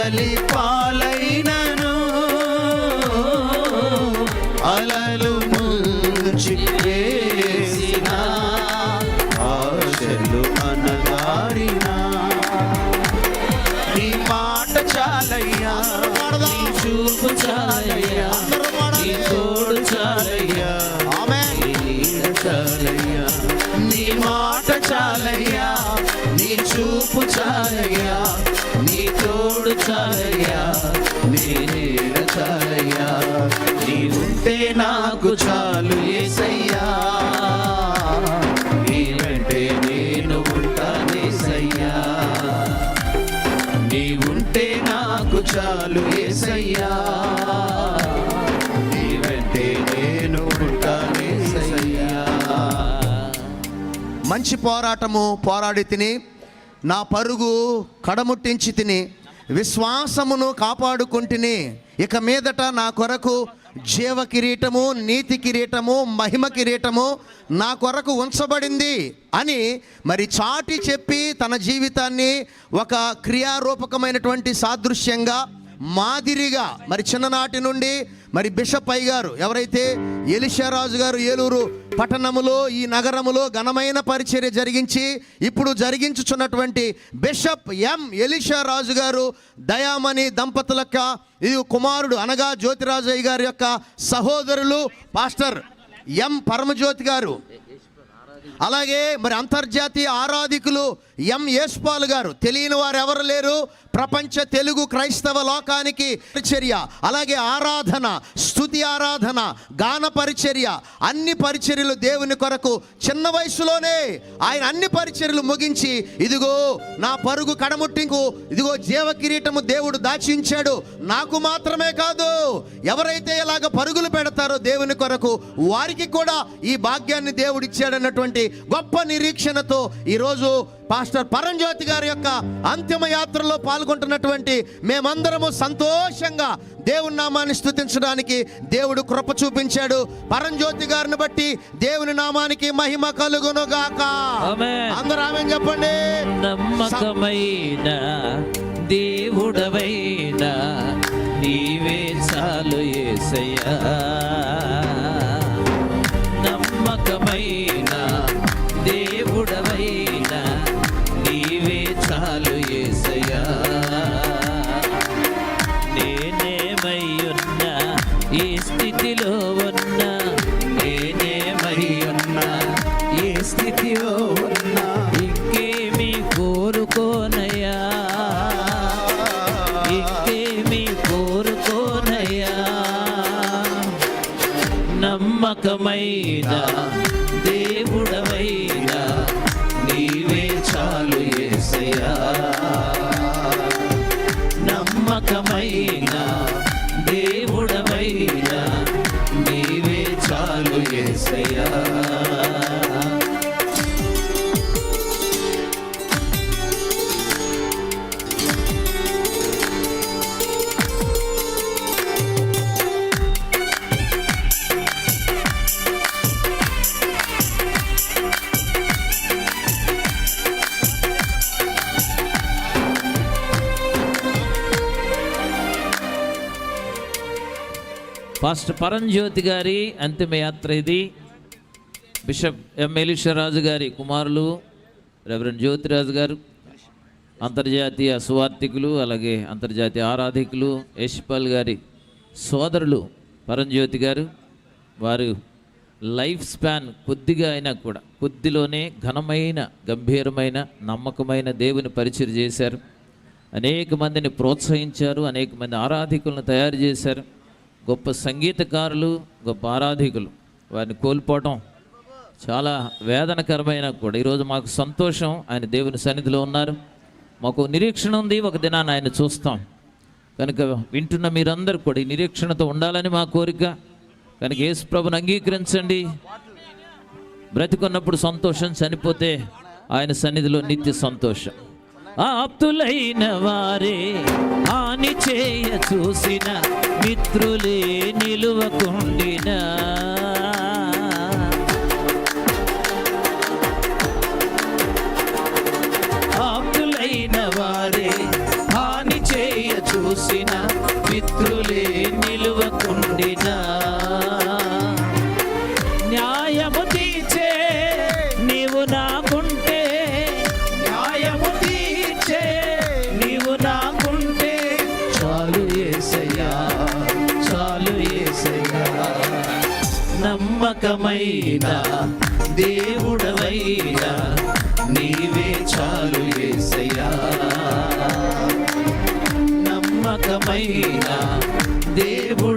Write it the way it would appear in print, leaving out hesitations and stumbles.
కడలి పాలైనను అలలు ముంచి వేసిన ఆశలు అనగారిన నీ మాట చాలయ్యా, నీ చూపు చాలయ్యా, నీ తోడు చాలయ్యా, నీ నీడ చాలయ్యా, నీ మాట చాలయ్యా, నీ చూపు చాలయ్యా, నీ తోడు చాలయ్యా, నీ నీడ చాలయ్యా, నీ ఉంటే నాకు చాలు యేసయ్యా, నీ వెంటే నేను ఉంటానేసయ్యా, నీ ఉంటే నాకు చాలు యేసయ్యా, నీ వెంటే నేను ఉంటానేసయ్యా. మంచి పోరాటము పోరాడి తిని నా పరుగు కడముట్టించి తిని విశ్వాసమును కాపాడుకుంటుని ఇక మీదట నా కొరకు జీవ కిరీటము, నీతి కిరీటము, మహిమ కిరీటము నా కొరకు ఉంచబడింది అని మరి చాటి చెప్పి తన జీవితాన్ని ఒక క్రియారూపకమైనటువంటి సాదృశ్యంగా మాదిరిగా మరి చిన్ననాటి నుండి మరి బిషప్ అయ్యారు. ఎవరైతే ఎలీషా రాజు గారు ఏలూరు పట్టణములో ఈ నగరములో ఘనమైన పరిచర్య జరిగించి ఇప్పుడు జరిగించుచున్నటువంటి బిషప్ ఎం ఎలీషా రాజు గారు దయామణి దంపతులక ఇది కుమారుడు అనగా జ్యోతిరాజయ్య గారి యొక్క సహోదరులు పాస్టర్ ఎం పరమజ్యోతి గారు, అలాగే మరి అంతర్జాతీయ ఆరాధికులు ఎం యేస్పాల్ గారు. తెలియని వారు ఎవరు లేరు. ప్రపంచ తెలుగు క్రైస్తవ లోకానికి పరిచర్య, అలాగే ఆరాధన, స్తుతి ఆరాధన, గాన పరిచర్య, అన్ని పరిచర్యలు దేవుని కొరకు చిన్న వయసులోనే ఆయన అన్ని పరిచర్యలు ముగించి ఇదిగో నా పరుగు కడముట్టింకు, ఇదిగో జీవ కిరీటము దేవుడు దాచించాడు. నాకు మాత్రమే కాదు, ఎవరైతే ఇలాగ పరుగులు పెడతారో దేవుని కొరకు వారికి కూడా ఈ భాగ్యాన్ని దేవుడు ఇచ్చాడన్నటువంటి గొప్ప నిరీక్షణతో ఈరోజు పాస్టర్ పరంజ్యోతి గారి యొక్క అంతిమ యాత్రలో పాల్గొంటున్నటువంటి మేమందరము సంతోషంగా దేవుని నామాన్ని స్తుతించడానికి దేవుడు కృప చూపించాడు. పరంజ్యోతి గారిని బట్టి దేవుని నామానికి మహిమ కలుగును గాక. అందరూ ఆమేన్ చెప్పండి. నమ్మకమైన దేవుడవైన నీవే చాలు యేసయ్యా, నమ్మకమైన దేవుడవైన నీవే చాలు యేసయ్యా, నేనేమై ఉన్నా ఈ స్థితిలో ఉన్నా, నేనేమై ఉన్నా ఈ స్థితిలో ఉన్నా, ఇంకేమీ కోరుకోనయ్యా, ఇంకేమీ కోరుకోనయ్యా, నమ్మకమైన దేవుడవైన నీవే చాలు యేసయ్యా, నమ్మకమైన దేవుడవైన నీవే చాలు యేసయ్యా. పాస్టర్ పరంజ్యోతి గారి అంతిమ యాత్ర ఇది. బిషప్ ఎం ఎలీషా రాజు గారి కుమారులు రెవరెండ్ జ్యోతిరాజు గారు, అంతర్జాతీయ సువార్థికులు, అలాగే అంతర్జాతీయ ఆరాధికులు యేస్పాల్ గారి సోదరులు పరంజ్యోతి గారు. వారు లైఫ్ స్పాన్ కొద్దిగా అయినా కూడా కొద్దిలోనే ఘనమైన, గంభీరమైన, నమ్మకమైన దేవుని పరిచయం చేశారు. అనేక మందిని ప్రోత్సహించారు, అనేక మంది ఆరాధికులను తయారు చేశారు. గొప్ప సంగీతకారులు, గొప్ప ఆరాధికులు, వారిని కోల్పోవటం చాలా వేదనకరమైన కూడా ఈరోజు మాకు సంతోషం. ఆయన దేవుని సన్నిధిలో ఉన్నారు, మాకు నిరీక్షణ ఉంది, ఒక దినాన్ని ఆయన చూస్తాం. కనుక వింటున్న మీరందరూ కూడా ఈ నిరీక్షణతో ఉండాలని మా కోరిక. కనుక యేసు ప్రభుని అంగీకరించండి. బ్రతికున్నప్పుడు సంతోషం, చనిపోతే ఆయన సన్నిధిలో నిత్య సంతోషం. ఆప్తులైన వారే హాని చేయ చూసిన, మిత్రులే నిలువకుండినా, ఆప్తులైన వారే హాని చేయ చూసిన మిత్రులే నిలువకుండినా న్యాయము తీర్చే నీవు నాకుంటే న్యాయము తీర్చే నీవు నాకుంటే చాలు యేసయ్యా చాలు యేసయ్యా నమ్మకమైన దేవుడవైనా నీవే చాలు యేసయ్యా నమ్మకమైన దేవుడు